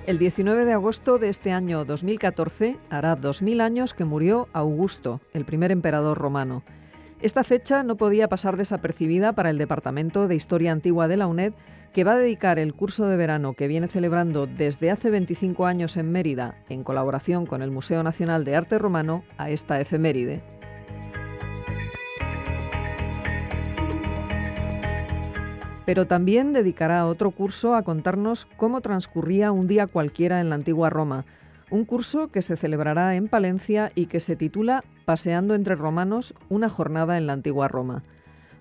El 19 de agosto de este año 2014 hará 2000 años que murió Augusto, el primer emperador romano. Esta fecha no podía pasar desapercibida para el Departamento de Historia Antigua de la UNED, que va a dedicar el curso de verano que viene celebrando desde hace 25 años en Mérida, en colaboración con el Museo Nacional de Arte Romano, a esta efeméride. Pero también dedicará otro curso a contarnos cómo transcurría un día cualquiera en la antigua Roma. Un curso que se celebrará en Palencia y que se titula Paseando entre romanos, una jornada en la antigua Roma.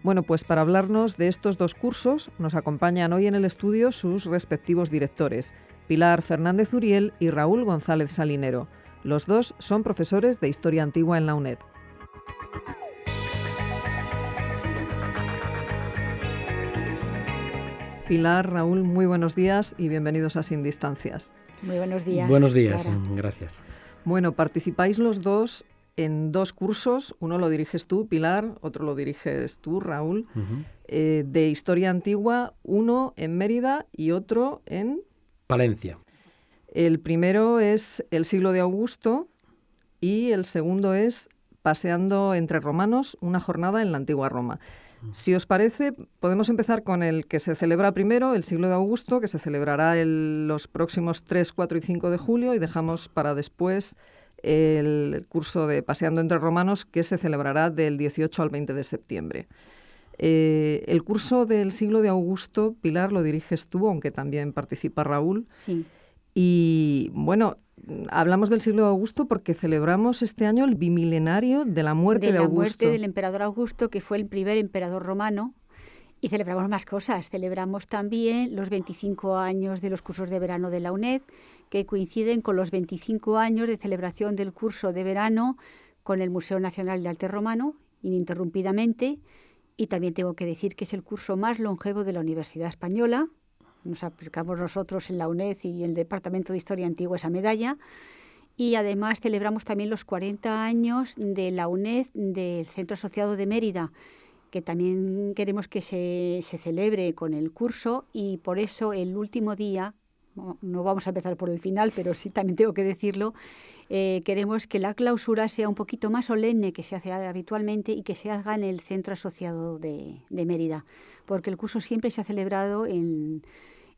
Bueno, pues para hablarnos de estos dos cursos nos acompañan hoy en el estudio sus respectivos directores, Pilar Fernández Uriel y Raúl González Salinero. Los dos son profesores de Historia Antigua en la UNED. Pilar, Raúl, muy buenos días y bienvenidos a Sin Distancias. Muy buenos días. Buenos días, Clara. gracias. Bueno, participáis los dos en dos cursos. Uno lo diriges tú, Pilar, otro lo diriges tú, Raúl, de Historia Antigua, uno en Mérida y otro en Palencia. El primero es El siglo de Augusto y el segundo es Paseando entre romanos, una jornada en la antigua Roma. Si os parece, podemos empezar con el que se celebra primero, el siglo de Augusto, que se celebrará los próximos 3, 4 y 5 de julio, y dejamos para después el curso de Paseando entre Romanos, que se celebrará del 18 al 20 de septiembre. El curso del siglo de Augusto, Pilar, lo diriges tú, aunque también participa Raúl. Sí. Y bueno, hablamos del siglo de Augusto porque celebramos este año el bimilenario de la muerte de Augusto. De la muerte del emperador Augusto, que fue el primer emperador romano, y celebramos más cosas. Celebramos también los 25 años de los cursos de verano de la UNED, que coinciden con los 25 años de celebración del curso de verano con el Museo Nacional de Arte Romano, ininterrumpidamente, y también tengo que decir que es el curso más longevo de la Universidad Española. Nos aplicamos nosotros en la UNED y el Departamento de Historia Antigua esa medalla. Y además celebramos también los 40 años de la UNED del Centro Asociado de Mérida, que también queremos que se celebre con el curso, y por eso el último día, no vamos a empezar por el final, pero sí también tengo que decirlo, queremos que la clausura sea un poquito más solemne que se hace habitualmente y que se haga en el Centro Asociado de Mérida, porque el curso siempre se ha celebrado en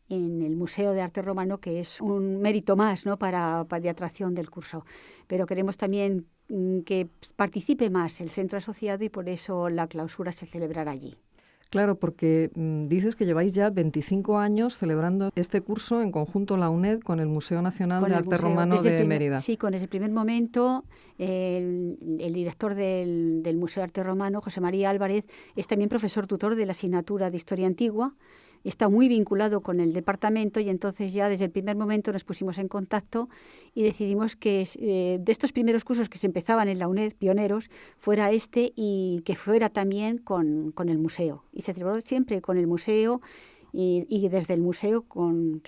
el Museo de Arte Romano, que es un mérito más, ¿no?, para de atracción del curso. Pero queremos también que participe más el centro asociado, y por eso la clausura se celebrará allí. Claro, porque dices que lleváis ya 25 años celebrando este curso en conjunto la UNED con el Museo Nacional de Arte Romano de Mérida. Sí, con ese primer momento el director del Museo de Arte Romano, José María Álvarez, es también profesor tutor de la asignatura de Historia Antigua. Está muy vinculado con el departamento, y entonces ya desde el primer momento nos pusimos en contacto y decidimos que de estos primeros cursos que se empezaban en la UNED, pioneros, fuera este, y que fuera también con el museo. Y se celebró siempre con el museo y desde el museo con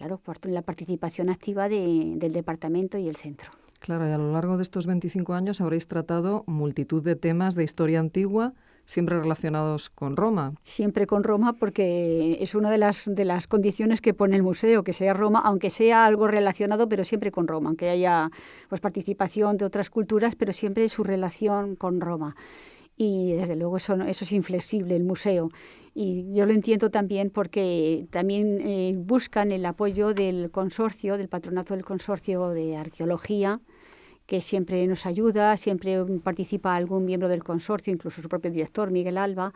la participación activa del departamento y el centro. Claro, y a lo largo de estos 25 años habréis tratado multitud de temas de historia antigua, siempre relacionados con Roma. Siempre con Roma, porque es una de las condiciones que pone el museo, que sea Roma, aunque sea algo relacionado, pero siempre con Roma, aunque haya participación de otras culturas, pero siempre su relación con Roma. Y desde luego eso es inflexible, el museo. Y yo lo entiendo también porque también buscan el apoyo del consorcio, del patronato del consorcio de arqueología, que siempre nos ayuda, siempre participa algún miembro del consorcio, incluso su propio director, Miguel Alba,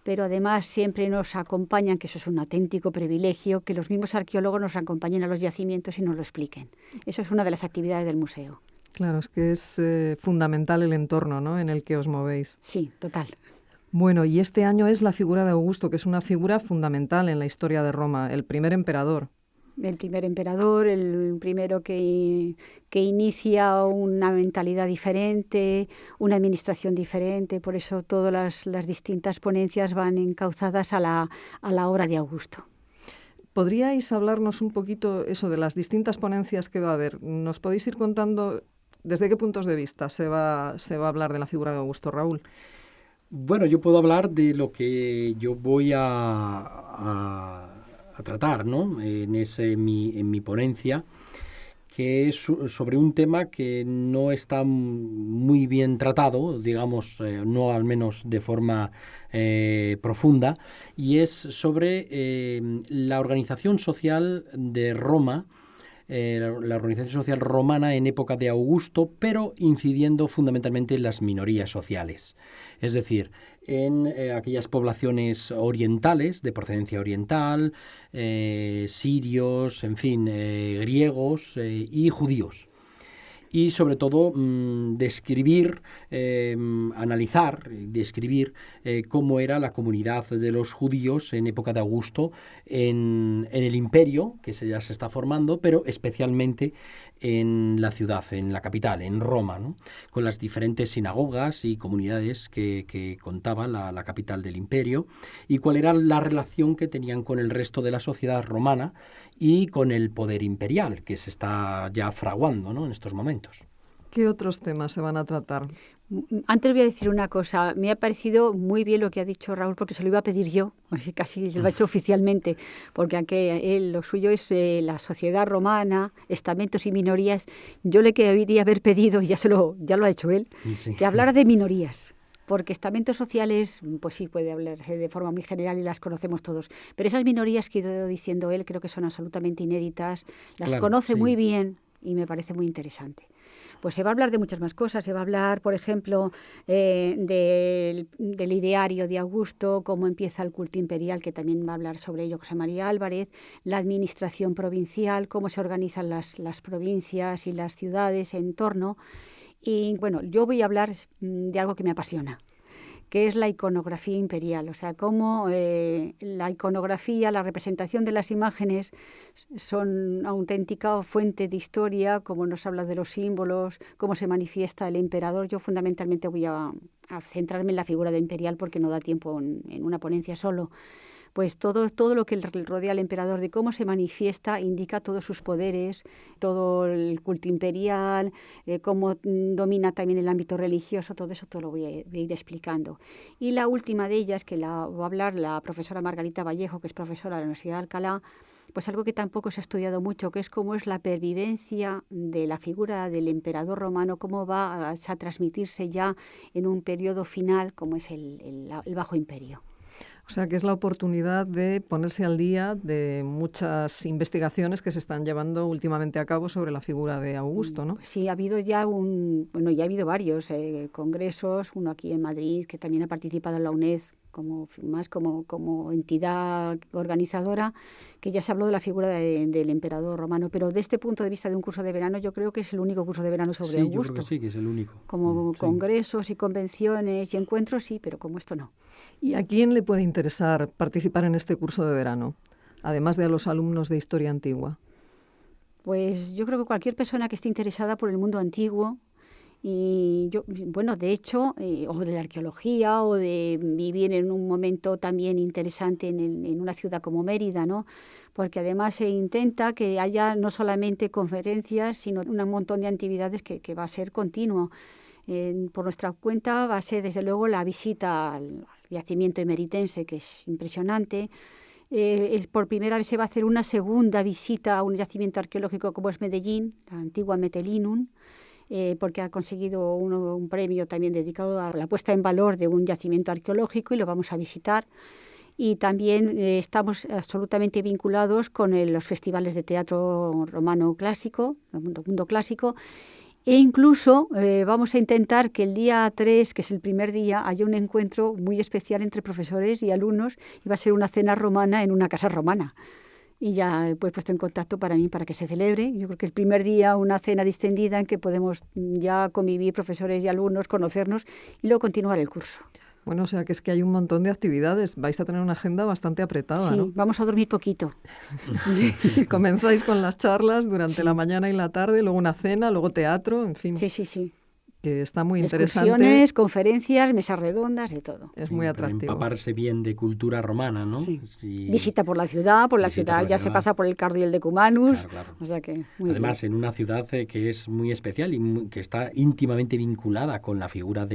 pero además siempre nos acompañan, que eso es un auténtico privilegio, que los mismos arqueólogos nos acompañen a los yacimientos y nos lo expliquen. Eso es una de las actividades del museo. Claro, es que es fundamental el entorno, ¿no?, en el que os movéis. Sí, total. Bueno, y este año es la figura de Augusto, que es una figura fundamental en la historia de Roma, el primer emperador. El primer emperador, el primero que inicia una mentalidad diferente, una administración diferente. Por eso todas las distintas ponencias van encauzadas a la obra de Augusto. ¿Podríais hablarnos un poquito eso de las distintas ponencias que va a haber? ¿Nos podéis ir contando desde qué puntos de vista se va a hablar de la figura de Augusto, Raúl? Bueno, yo puedo hablar de lo que yo voy a tratar, ¿no?, en mi ponencia. que es sobre un tema que no está muy bien tratado, digamos, no al menos de forma profunda, y es sobre la organización social de Roma, la organización social romana en época de Augusto, pero incidiendo fundamentalmente en las minorías sociales. Es decir, en aquellas poblaciones orientales, de procedencia oriental, sirios, en fin, griegos y judíos. Y sobre todo describir, analizar, describir cómo era la comunidad de los judíos en época de Augusto en el imperio, que ya se está formando, pero especialmente en la ciudad, en la capital, en Roma, ¿no? Con las diferentes sinagogas y comunidades que contaba la capital del imperio, y cuál era la relación que tenían con el resto de la sociedad romana y con el poder imperial que se está ya fraguando, ¿no?, en estos momentos. ¿Qué otros temas se van a tratar? Antes voy a decir una cosa. Me ha parecido muy bien lo que ha dicho Raúl, porque se lo iba a pedir yo, así casi se lo ha hecho oficialmente, porque aunque lo suyo es la sociedad romana, estamentos y minorías, yo le quería haber pedido, y ya lo ha hecho él, Sí. que hablara de minorías. Porque estamentos sociales, pues sí, puede hablarse de forma muy general y las conocemos todos. Pero esas minorías que ha ido diciendo él creo que son absolutamente inéditas, las Claro, conoce sí. muy bien y me parece muy interesante. Pues se va a hablar de muchas más cosas. Se va a hablar, por ejemplo, del ideario de Augusto, cómo empieza el culto imperial, que también va a hablar sobre ello José María Álvarez, la administración provincial, cómo se organizan las provincias y las ciudades en torno. Y bueno, yo voy a hablar de algo que me apasiona, que es la iconografía imperial, o sea, cómo la iconografía, la representación de las imágenes son auténtica fuente de historia, cómo nos habla de los símbolos, cómo se manifiesta el emperador. Yo fundamentalmente voy a centrarme en la figura del imperial porque no da tiempo en una ponencia solo. Pues todo lo que rodea al emperador, de cómo se manifiesta, indica todos sus poderes, todo el culto imperial, cómo domina también el ámbito religioso, todo eso todo lo voy a ir explicando. Y la última de ellas, que la va a hablar la profesora Margarita Vallejo, que es profesora de la Universidad de Alcalá, pues algo que tampoco se ha estudiado mucho, que es cómo es la pervivencia de la figura del emperador romano, cómo va a transmitirse ya en un periodo final, como es el Bajo Imperio. O sea, que es la oportunidad de ponerse al día de muchas investigaciones que se están llevando últimamente a cabo sobre la figura de Augusto, ¿no? Sí, ha habido ya ya ha habido varios congresos, uno aquí en Madrid, que también ha participado en la UNED como entidad organizadora, que ya se habló de la figura del emperador romano, pero desde este punto de vista de un curso de verano, yo creo que es el único curso de verano sobre Augusto. Sí, yo creo que sí, que es el único. Como Sí. congresos y convenciones y encuentros, sí, pero como esto no. ¿Y a quién le puede interesar participar en este curso de verano, además de a los alumnos de Historia Antigua? Pues yo creo que cualquier persona que esté interesada por el mundo antiguo, y yo, bueno, de hecho, o de la arqueología, o de vivir en un momento también interesante en una ciudad como Mérida, ¿no? Porque además se intenta que haya no solamente conferencias, sino un montón de actividades que va a ser continuo. Por nuestra cuenta va a ser, desde luego, la visita al yacimiento emeritense, que es impresionante. Por primera vez se va a hacer una segunda visita a un yacimiento arqueológico como es Medellín, la antigua Metelinum, porque ha conseguido un premio también dedicado a la puesta en valor de un yacimiento arqueológico y lo vamos a visitar. Y también estamos absolutamente vinculados con los festivales de teatro romano clásico, mundo clásico, e incluso vamos a intentar que el día 3, que es el primer día, haya un encuentro muy especial entre profesores y alumnos, y va a ser una cena romana en una casa romana. Y ya he puesto en contacto para que se celebre. Yo creo que el primer día una cena distendida en que podemos ya convivir profesores y alumnos, conocernos y luego continuar el curso. Bueno, o sea que es que hay un montón de actividades. Vais a tener una agenda bastante apretada, sí, ¿no? Vamos a dormir poquito. Comenzáis con las charlas durante la mañana y la tarde, luego una cena, luego teatro, en fin. Sí. Que está muy interesante. Excursiones, conferencias, mesas redondas, de todo. Es muy atractivo. Empaparse bien de cultura romana, ¿no? Sí. Sí. Visita por la ciudad, ya se pasa por el Cardo y el Decumanus. Claro. O sea que muy Además, bien. en una ciudad que es muy especial y que está íntimamente vinculada con la figura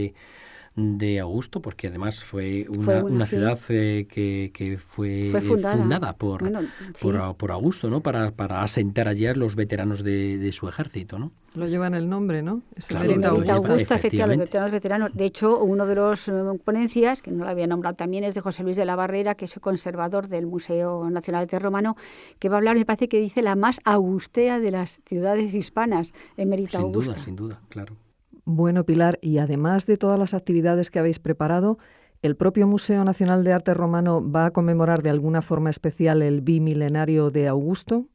de Augusto, porque además fue una ciudad que fue fundada por, bueno, sí, por Augusto, ¿no? Para asentar allí a los veteranos de su ejército, ¿no? Lo llevan el nombre, ¿no? Es Claro, Emerita Emerita Augusta. Augusta, efectivamente, efectivamente. los veteranos. De hecho, uno de los ponencias, que no lo había nombrado también, es de José Luis de la Barrera, que es el conservador del Museo Nacional de Arte Romano, que va a hablar, me parece que dice, la más augustea de las ciudades hispanas, Emerita Augusta. Sin duda, claro. Bueno, Pilar, y además de todas las actividades que habéis preparado, ¿el propio Museo Nacional de Arte Romano va a conmemorar de alguna forma especial el bimilenario de Augusto?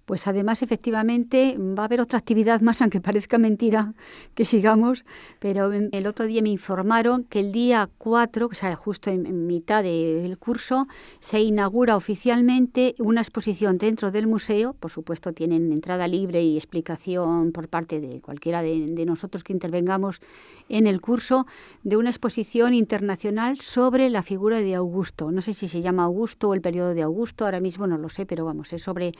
Pues además, efectivamente, va a haber otra actividad más, aunque parezca mentira que sigamos, pero el otro día me informaron que el día 4, o sea, justo en mitad del curso, se inaugura oficialmente una exposición dentro del museo. Por supuesto, tienen entrada libre y explicación por parte de cualquiera de nosotros que intervengamos en el curso, de una exposición internacional sobre la figura de Augusto. No sé si se llama Augusto o el periodo de Augusto, ahora mismo no lo sé, pero vamos, es sobre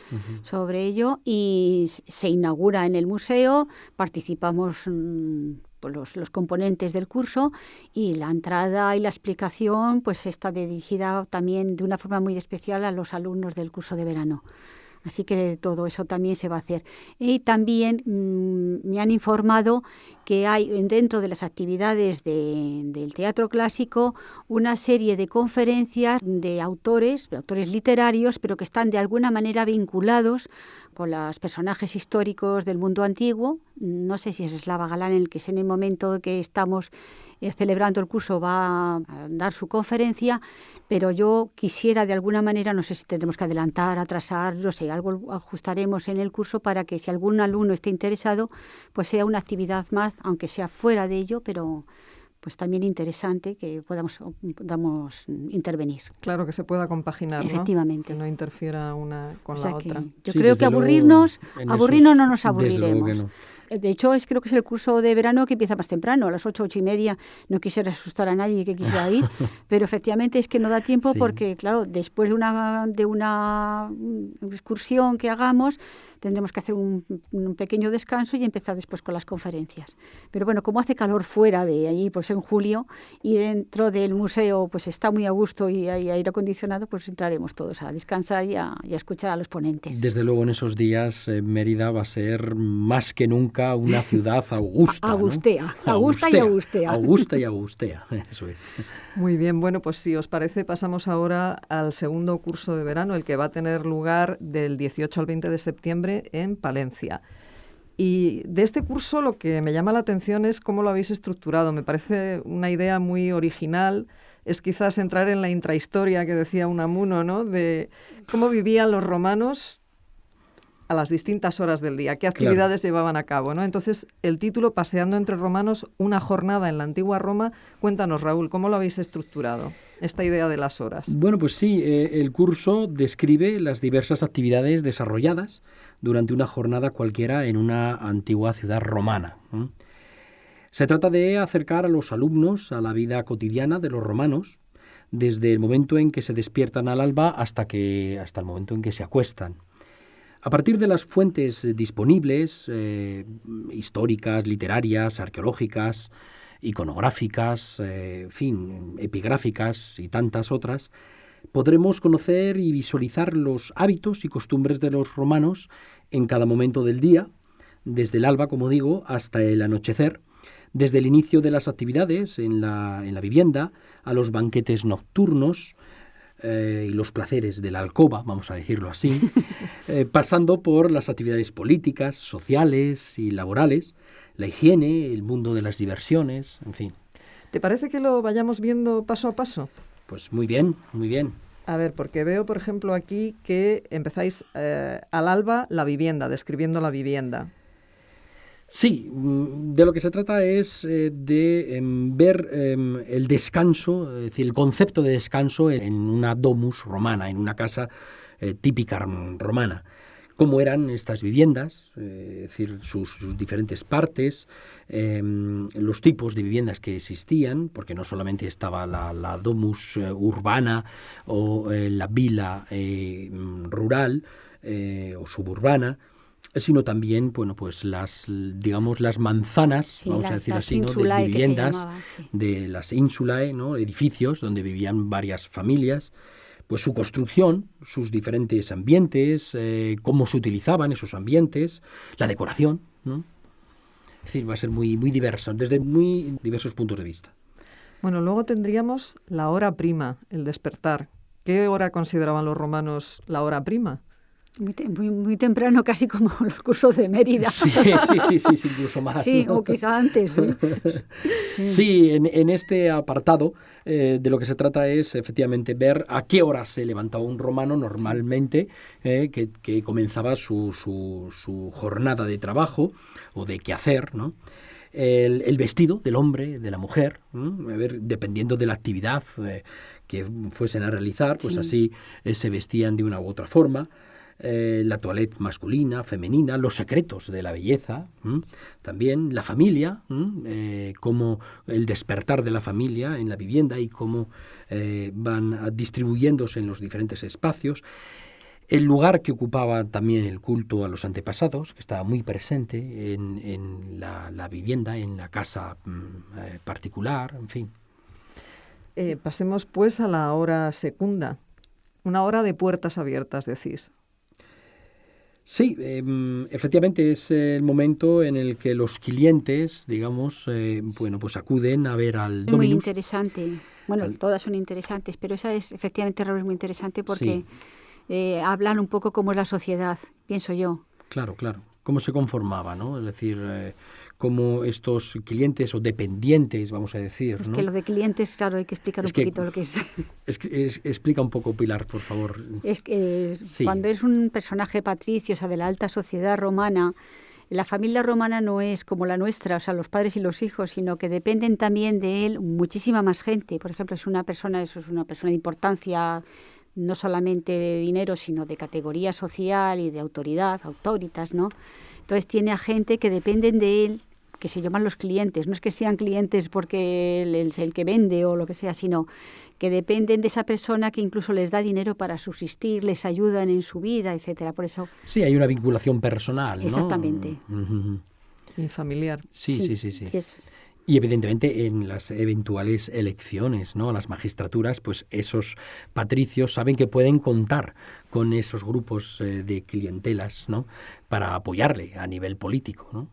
ello, y se inaugura en el museo. Participamos los componentes del curso, y la entrada y la explicación pues está dirigida también de una forma muy especial a los alumnos del curso de verano. Así que todo eso también se va a hacer. Y también me han informado que hay dentro de las actividades del teatro clásico una serie de conferencias de autores literarios, pero que están de alguna manera vinculados con los personajes históricos del mundo antiguo. No sé si es Slava Galán, el que es en el momento que estamos celebrando el curso va a dar su conferencia, pero yo quisiera de alguna manera, no sé si tendremos que adelantar, atrasar, no sé, algo ajustaremos en el curso para que si algún alumno esté interesado, pues sea una actividad más, aunque sea fuera de ello, pero pues también interesante que podamos intervenir. Claro, que se pueda compaginar, efectivamente, ¿no? Que no interfiera una con la otra. Yo creo que aburrirnos no nos aburriremos. No. De hecho, creo que es el curso de verano que empieza más temprano, a las 8:30. No quisiera asustar a nadie que quisiera ir, pero efectivamente es que no da tiempo porque, claro, después de una excursión que hagamos, tendremos que hacer un pequeño descanso y empezar después con las conferencias. Pero bueno, como hace calor fuera de allí, pues en julio, y dentro del museo pues está muy a gusto y hay aire acondicionado, pues entraremos todos a descansar y a escuchar a los ponentes. Desde luego, en esos días Mérida va a ser más que nunca una ciudad augusta. Augustea, ¿no? Augusta y augustea. Augusta y augustea, eso es. Muy bien, bueno, pues si os parece, pasamos ahora al segundo curso de verano, el que va a tener lugar del 18 al 20 de septiembre en Palencia. Y de este curso lo que me llama la atención es cómo lo habéis estructurado. Me parece una idea muy original. Es quizás entrar en la intrahistoria que decía Unamuno, ¿no? De cómo vivían los romanos a las distintas horas del día, qué actividades llevaban a cabo, ¿no? Entonces, el título, Paseando entre romanos, una jornada en la antigua Roma. Cuéntanos, Raúl, ¿cómo lo habéis estructurado, esta idea de las horas? Bueno, pues sí, el curso describe las diversas actividades desarrolladas durante una jornada cualquiera en una antigua ciudad romana. Se trata de acercar a los alumnos a la vida cotidiana de los romanos, desde el momento en que se despiertan al alba hasta el momento en que se acuestan. A partir de las fuentes disponibles, históricas, literarias, arqueológicas, iconográficas, epigráficas y tantas otras, podremos conocer y visualizar los hábitos y costumbres de los romanos en cada momento del día, desde el alba, como digo, hasta el anochecer, desde el inicio de las actividades en la vivienda, a los banquetes nocturnos, y los placeres de la alcoba, vamos a decirlo así, pasando por las actividades políticas, sociales y laborales, la higiene, el mundo de las diversiones, en fin. ¿Te parece que lo vayamos viendo paso a paso? Pues muy bien, muy bien. A ver, porque veo, por ejemplo, aquí que empezáis al alba la vivienda, describiendo la vivienda. Sí, de lo que se trata es de ver el descanso, es decir, el concepto de descanso en una domus romana, en una casa típica romana. Cómo eran estas viviendas, es decir, sus diferentes partes, los tipos de viviendas que existían, porque no solamente estaba la domus urbana o la vila rural o suburbana. sino también, bueno, pues las manzanas, Sí, vamos a decir las así, ¿no? de insulae, que se viviendas, llamaba, sí. de las insulae, ¿no? Edificios donde vivían varias familias, pues su construcción, sus diferentes ambientes, cómo se utilizaban esos ambientes, la decoración, ¿no? Es decir, va a ser muy, muy diverso, desde muy diversos puntos de vista. Bueno, luego tendríamos la hora prima, el despertar. ¿Qué hora consideraban los romanos la hora prima? Muy temprano, casi como los cursos de Mérida. Sí, incluso más. Sí, ¿no? o quizá antes, sí. Sí, en este apartado de lo que se trata es efectivamente ver a qué hora se levantaba un romano normalmente, que comenzaba su jornada de trabajo o de quehacer, ¿no? El vestido del hombre, de la mujer, ¿no? A ver, dependiendo de la actividad que fuesen a realizar, pues así se vestían de una u otra forma. La toilette masculina, femenina, los secretos de la belleza, también la familia, cómo el despertar de la familia en la vivienda y cómo van distribuyéndose en los diferentes espacios. El lugar que ocupaba también el culto a los antepasados, que estaba muy presente en la vivienda, en la casa particular, en fin. Pasemos pues a la hora secunda, una hora de puertas abiertas, decís. Sí, efectivamente es el momento en el que los clientes, digamos, pues acuden a ver al Es muy Dominus. interesante. Bueno, todas son interesantes, pero esa es efectivamente, Raúl, es muy interesante porque hablan un poco cómo es la sociedad, pienso yo. Claro. Cómo se conformaba, ¿no? Es decir, cómo estos clientes o dependientes, vamos a decir, Es ¿no? que lo de clientes, claro, hay que explicar un poquito lo que es. Explica un poco, Pilar, por favor. Es que Sí. cuando es un personaje patricio, o sea, de la alta sociedad romana, la familia romana no es como la nuestra, o sea, los padres y los hijos, sino que dependen también de él muchísima más gente. Por ejemplo, es una persona de importancia, no solamente de dinero, sino de categoría social y de autoridad, autoritas, ¿no? Entonces tiene a gente que dependen de él, que se llaman los clientes. No es que sean clientes porque él es el que vende o lo que sea, sino que dependen de esa persona que incluso les da dinero para subsistir, les ayudan en su vida, etcétera. Por eso... Sí, hay una vinculación personal, ¿no? Exactamente. Y familiar. Sí. Es- Y evidentemente en las eventuales elecciones, ¿no? A las magistraturas, pues esos patricios saben que pueden contar con esos grupos de clientelas, ¿no? Para apoyarle a nivel político, ¿no?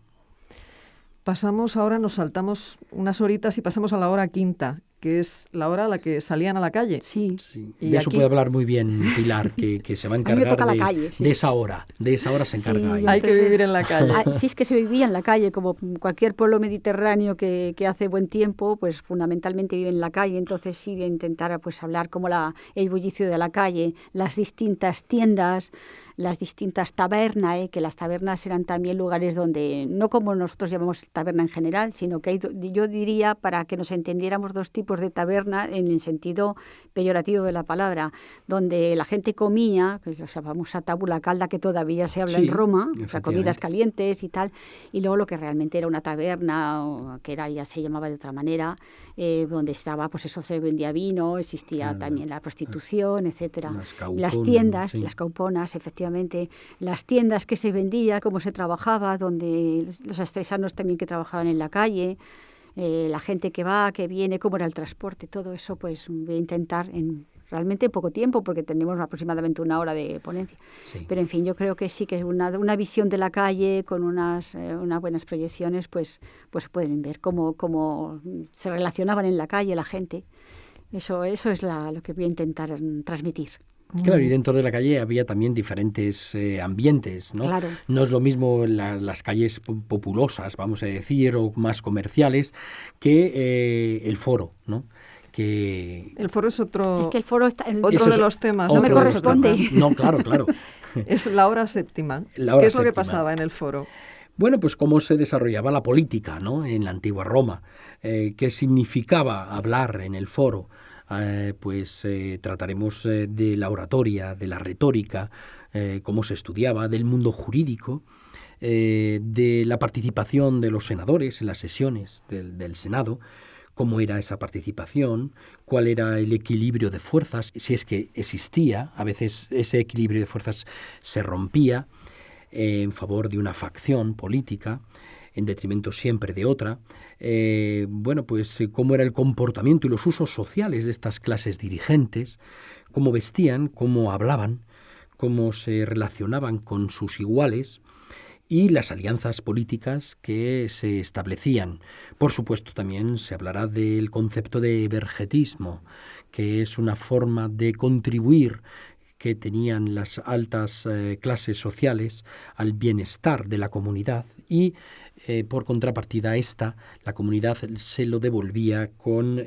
Pasamos ahora, nos saltamos unas horitas y pasamos a la hora quinta, que es la hora a la que salían a la calle. Sí. Sí. Y De eso aquí- puede hablar muy bien Pilar, que se va a mí me encargar toca la calle, sí. de esa hora. De esa hora se encarga Sí, ella. yo- Hay que Entonces- vivir en la calle. Sí, es que se vivía en la calle, como cualquier pueblo mediterráneo que hace buen tiempo, pues fundamentalmente vive en la calle. Entonces sí voy a intentar pues hablar como el bullicio de la calle, las distintas tiendas, las distintas tabernas, que las tabernas eran también lugares donde, no como nosotros llamamos taberna en general, sino que yo diría, para que nos entendiéramos, dos tipos de taberna en el sentido peyorativo de la palabra, donde la gente comía, pues la famosa tabula calda que todavía se habla Sí, en Roma, o sea, efectivamente. comidas calientes y tal, y luego lo que realmente era una taberna, o que era, ya se llamaba de otra manera, donde estaba, pues eso, se vendía vino, existía también la prostitución, etcétera. las Las cauponas, tiendas, sí. las cauponas, efectivamente, las tiendas que se vendía, cómo se trabajaba, donde los artesanos también que trabajaban en la calle, la gente que va, que viene, cómo era el transporte, todo eso, pues voy a intentar en realmente poco tiempo, porque tenemos aproximadamente una hora de ponencia. Sí. Pero en fin, yo creo que sí que una visión de la calle con unas buenas proyecciones, pues pueden ver cómo se relacionaban en la calle la gente. Eso es lo que voy a intentar transmitir. Claro, y dentro de la calle había también diferentes ambientes, ¿no? Claro. No es lo mismo las calles populosas, vamos a decir, o más comerciales, que el foro, ¿no? Que El foro es otro, Es que el foro está... otro Eso de es los temas. no me que otro vamos a corresponde. tratar. No, claro. Es la hora séptima. La hora ¿Qué es lo que séptima. pasaba en el foro? Bueno, pues cómo se desarrollaba la política, ¿no? En la antigua Roma. ¿Qué significaba hablar en el foro? Trataremos de la oratoria, de la retórica, cómo se estudiaba, del mundo jurídico, de la participación de los senadores en las sesiones del Senado, cómo era esa participación, cuál era el equilibrio de fuerzas, si es que existía, a veces ese equilibrio de fuerzas se rompía. en favor de una facción política, en detrimento siempre de otra. Cómo era el comportamiento y los usos sociales de estas clases dirigentes, cómo vestían, cómo hablaban, cómo se relacionaban con sus iguales, y las alianzas políticas que se establecían. Por supuesto, también se hablará del concepto de vergetismo, que es una forma de contribuir que tenían las altas clases sociales al bienestar de la comunidad, y por contrapartida a esta, la comunidad se lo devolvía con,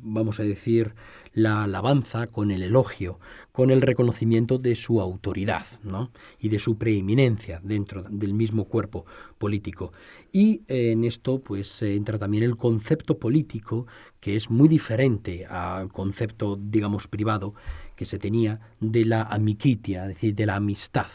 vamos a decir, la alabanza, con el elogio, con el reconocimiento de su autoridad, ¿no? Y de su preeminencia dentro del mismo cuerpo político. Y en esto pues entra también el concepto político, que es muy diferente al concepto, digamos, privado que se tenía de la amicitia, es decir, de la amistad,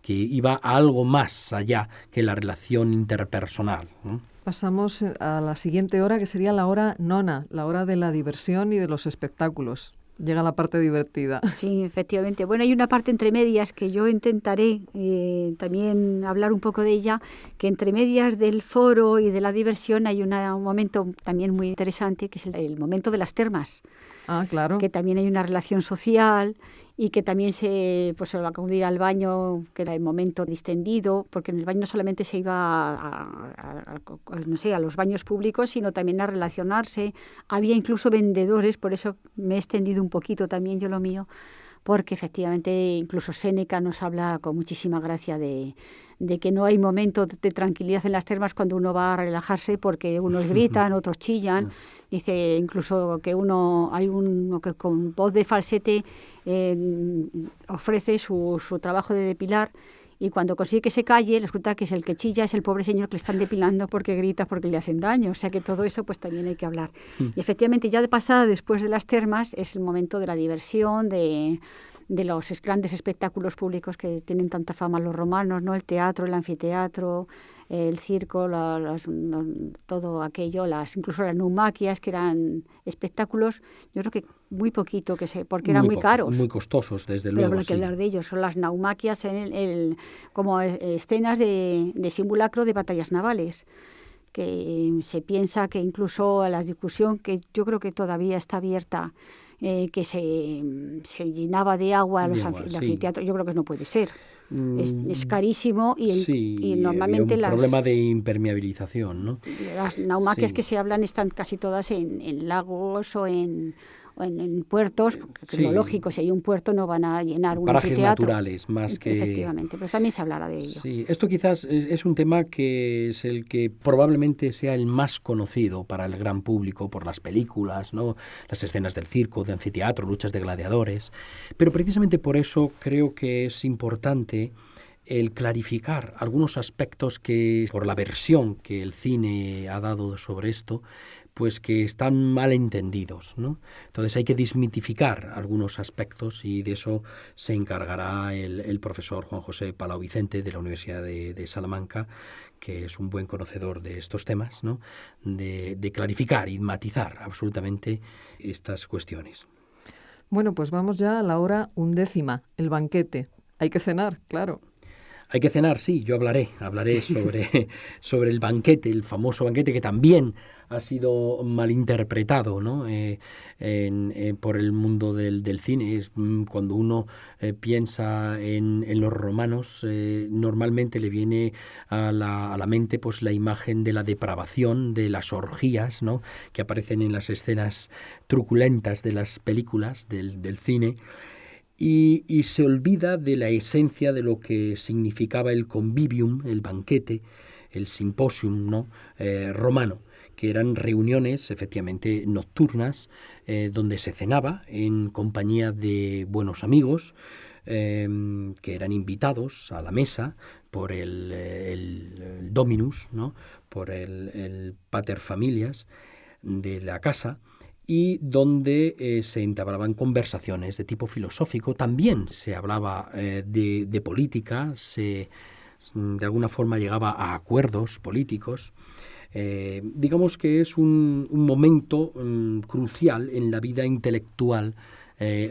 que iba a algo más allá que la relación interpersonal, ¿no? Pasamos a la siguiente hora, que sería la hora nona, la hora de la diversión y de los espectáculos. Llega la parte divertida. Sí, efectivamente. Bueno, hay una parte entre medias que yo intentaré también hablar un poco de ella, que entre medias del foro y de la diversión hay un momento también muy interesante, que es el momento de las termas. Ah, claro. Que también hay una relación social y que también se va a acudir al baño, que era el momento distendido, porque en el baño no solamente se iba a los baños públicos, sino también a relacionarse. Había incluso vendedores, por eso me he extendido un poquito también yo lo mío, porque efectivamente incluso Séneca nos habla con muchísima gracia de que no hay momento de tranquilidad en las termas cuando uno va a relajarse, porque unos gritan, otros chillan. Dice incluso que hay uno que con voz de falsete ofrece su trabajo de depilar, y cuando consigue que se calle, resulta que es el que chilla, es el pobre señor que le están depilando porque grita, porque le hacen daño. O sea que todo eso pues también hay que hablar. Y efectivamente ya de pasada, después de las termas, es el momento de la diversión, de los grandes espectáculos públicos que tienen tanta fama los romanos, ¿no? El teatro, el anfiteatro, el circo, todo aquello, incluso las naumaquias, que eran espectáculos, yo creo que muy poquito, porque eran muy caros. Muy costosos, desde luego. Pero hay que hablar de ellos. Son las naumaquias como escenas de simulacro de batallas navales, que se piensa que incluso a la discusión, que yo creo que todavía está abierta, que se llenaba de agua el anfiteatro, yo creo que no puede ser. Es carísimo y normalmente había un problema de impermeabilización, ¿no? Las naumaquias que se hablan están casi todas en lagos o en puertos, porque es lo lógico, si hay un puerto no van a llenar un parajes anfiteatro. Naturales, más que... Efectivamente, pero también se hablará de ello. Sí, esto quizás es un tema que es el que probablemente sea el más conocido para el gran público por las películas, ¿no? Las escenas del circo, de anfiteatro, luchas de gladiadores, pero precisamente por eso creo que es importante el clarificar algunos aspectos que, por la versión que el cine ha dado sobre esto, pues que están mal entendidos, ¿no? Entonces hay que desmitificar algunos aspectos, y de eso se encargará el profesor Juan José Palau Vicente de la Universidad de Salamanca, que es un buen conocedor de estos temas, ¿no? De clarificar y matizar absolutamente estas cuestiones. Bueno, pues vamos ya a la hora 11, el banquete. Hay que cenar, claro. Hay que cenar, sí, yo hablaré sobre el banquete, el famoso banquete que también ha sido malinterpretado, ¿no? Por el mundo del cine. Cuando uno piensa en los romanos, normalmente le viene a la mente pues la imagen de la depravación, de las orgías, ¿no? Que aparecen en las escenas truculentas de las películas del cine. Y se olvida de la esencia de lo que significaba el convivium, el banquete, el simposium, ¿no? Romano, que eran reuniones efectivamente nocturnas, donde se cenaba en compañía de buenos amigos, que eran invitados a la mesa por el dominus, ¿no? Por el pater familias de la casa, y donde se entablaban conversaciones de tipo filosófico. También se hablaba de política, de alguna forma llegaba a acuerdos políticos. Digamos que es un momento crucial en la vida intelectual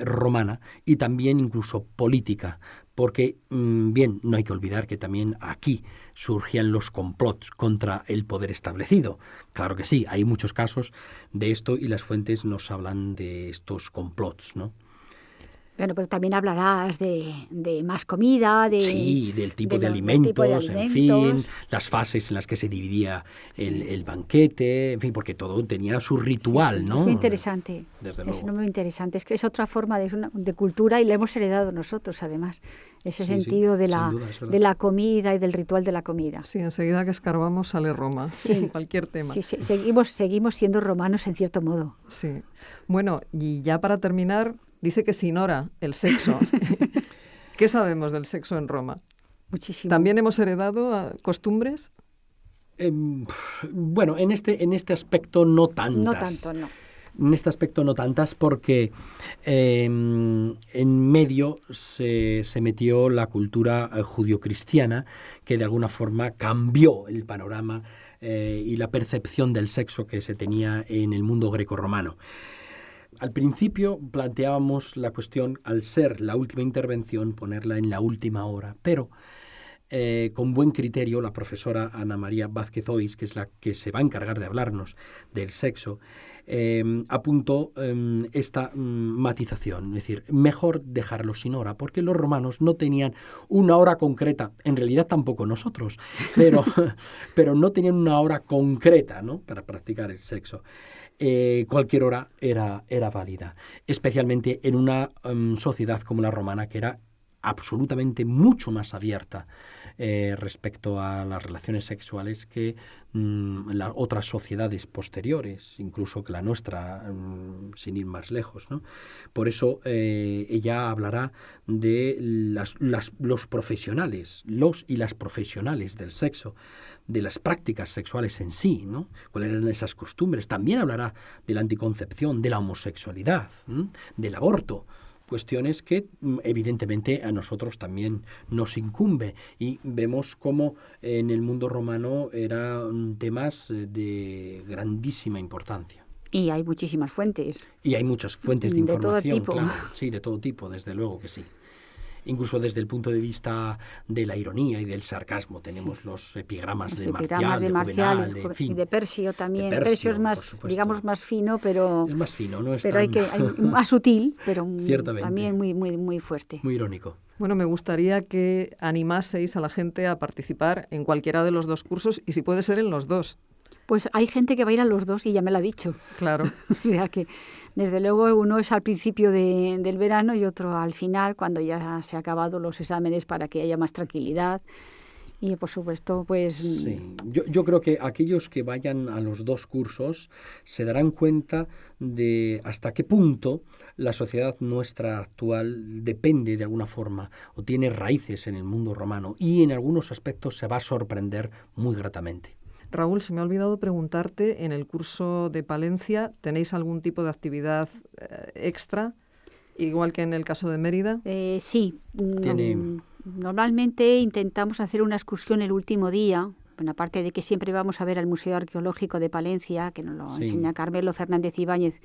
romana, y también incluso política, porque, bien, no hay que olvidar que también aquí surgían los complots contra el poder establecido. Claro que sí, hay muchos casos de esto y las fuentes nos hablan de estos complots, ¿no? Bueno, pero también hablarás de más comida, sí, del tipo de los alimentos, tipos de en alimentos. fin, las fases en las que se dividía el banquete, en fin, porque todo tenía su ritual, Sí, ¿no? Es muy interesante. Desde Es luego. muy interesante. Es que es otra forma de cultura y la hemos heredado nosotros, además. Ese Sí, sentido de sin duda, es verdad. de la comida y del ritual de la comida. Sí, enseguida que escarbamos sale Roma, Sí. en cualquier tema. Sí, seguimos siendo romanos en cierto modo. Sí. Bueno, y ya para terminar, dice que se ignora el sexo. ¿Qué sabemos del sexo en Roma? Muchísimo. ¿También hemos heredado costumbres? Bueno, en este aspecto no tantas. No tanto, no. En este aspecto no tantas porque en medio se metió la cultura judio-cristiana que de alguna forma cambió el panorama y la percepción del sexo que se tenía en el mundo grecorromano. Al principio planteábamos la cuestión, al ser la última intervención, ponerla en la última hora, pero con buen criterio la profesora Ana María Vázquez Ois, que es la que se va a encargar de hablarnos del sexo, apuntó esta matización, es decir, mejor dejarlo sin hora, porque los romanos no tenían una hora concreta, en realidad tampoco nosotros, pero no tenían una hora concreta, ¿no?, para practicar el sexo. Cualquier hora era válida, especialmente en una sociedad como la romana, que era absolutamente mucho más abierta respecto a las relaciones sexuales que las otras sociedades posteriores, incluso que la nuestra, sin ir más lejos, ¿no? Por eso ella hablará de los profesionales, los y las profesionales del sexo, de las prácticas sexuales en sí, ¿no? Cuáles eran esas costumbres. También hablará de la anticoncepción, de la homosexualidad, del aborto. Cuestiones que evidentemente a nosotros también nos incumbe y vemos cómo en el mundo romano eran temas de grandísima importancia. Y hay muchísimas fuentes. Y hay muchas fuentes de información, todo tipo. claro. Sí, de todo tipo, desde luego que sí. Incluso desde el punto de vista de la ironía y del sarcasmo tenemos los epigramas de Marcial, de Juvenal, en fin. Y de Persio también. De Persio es más, digamos, más fino, pero es más fino, no es pero tan... más sutil, pero Ciertamente. también muy fuerte. Muy irónico. Bueno, me gustaría que animaseis a la gente a participar en cualquiera de los dos cursos y si puede ser en los dos. Pues hay gente que va a ir a los dos y ya me lo ha dicho. Claro. O sea que, desde luego, uno es al principio del verano y otro al final, cuando ya se han acabado los exámenes para que haya más tranquilidad. Y, por supuesto, pues... Sí, yo creo que aquellos que vayan a los dos cursos se darán cuenta de hasta qué punto la sociedad nuestra actual depende de alguna forma o tiene raíces en el mundo romano y en algunos aspectos se va a sorprender muy gratamente. Raúl, se me ha olvidado preguntarte, en el curso de Palencia, ¿tenéis algún tipo de actividad extra, igual que en el caso de Mérida? Sí. Normalmente intentamos hacer una excursión el último día. Bueno, aparte de que siempre vamos a ver al Museo Arqueológico de Palencia, que nos lo enseña Carmelo Fernández Ibáñez,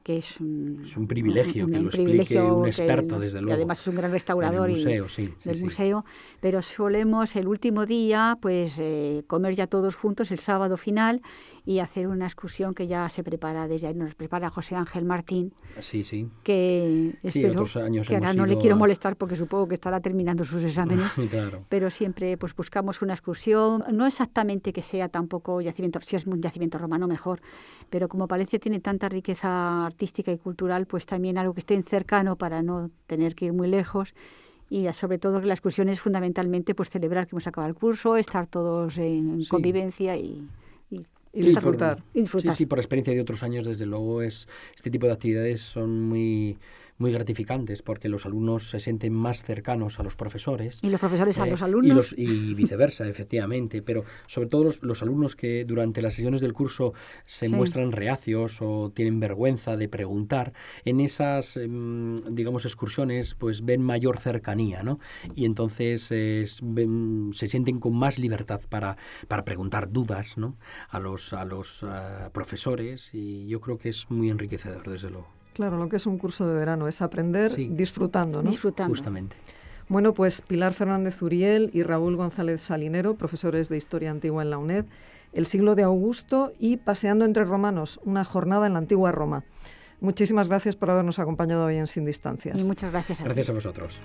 que es un privilegio que lo explique un experto, desde luego. Y además es un gran restaurador del museo, pero solemos el último día pues comer ya todos juntos el sábado final y hacer una excursión que ya se prepara desde ahí, nos prepara José Ángel Martín. Sí. Que espero otros años que ahora no le quiero molestar porque supongo que estará terminando sus exámenes. Claro. Pero siempre pues buscamos una excursión, no exactamente que sea tampoco yacimiento, si es un yacimiento romano mejor, pero como Palencia tiene tanta riqueza artística y cultural, pues también algo que esté cercano para no tener que ir muy lejos. Y sobre todo que la excursión es fundamentalmente pues celebrar que hemos acabado el curso, estar todos en convivencia y disfrutar. Sí, por experiencia de otros años, desde luego, este tipo de actividades son muy gratificantes porque los alumnos se sienten más cercanos a los profesores. Y los profesores a los alumnos. Y viceversa, efectivamente. Pero sobre todo los alumnos que durante las sesiones del curso se muestran reacios o tienen vergüenza de preguntar, en esas, digamos, excursiones, pues ven mayor cercanía, ¿no? Y entonces se sienten con más libertad para preguntar dudas, ¿no?, a los profesores, y yo creo que es muy enriquecedor, desde luego. Claro, lo que es un curso de verano es aprender disfrutando, ¿no? Disfrutando. Justamente. Bueno, pues Pilar Fernández Uriel y Raúl González Salinero, profesores de Historia Antigua en la UNED, El siglo de Augusto y Paseando entre romanos, una jornada en la antigua Roma. Muchísimas gracias por habernos acompañado hoy en Sin Distancias. Y muchas gracias a ti. Gracias a vosotros.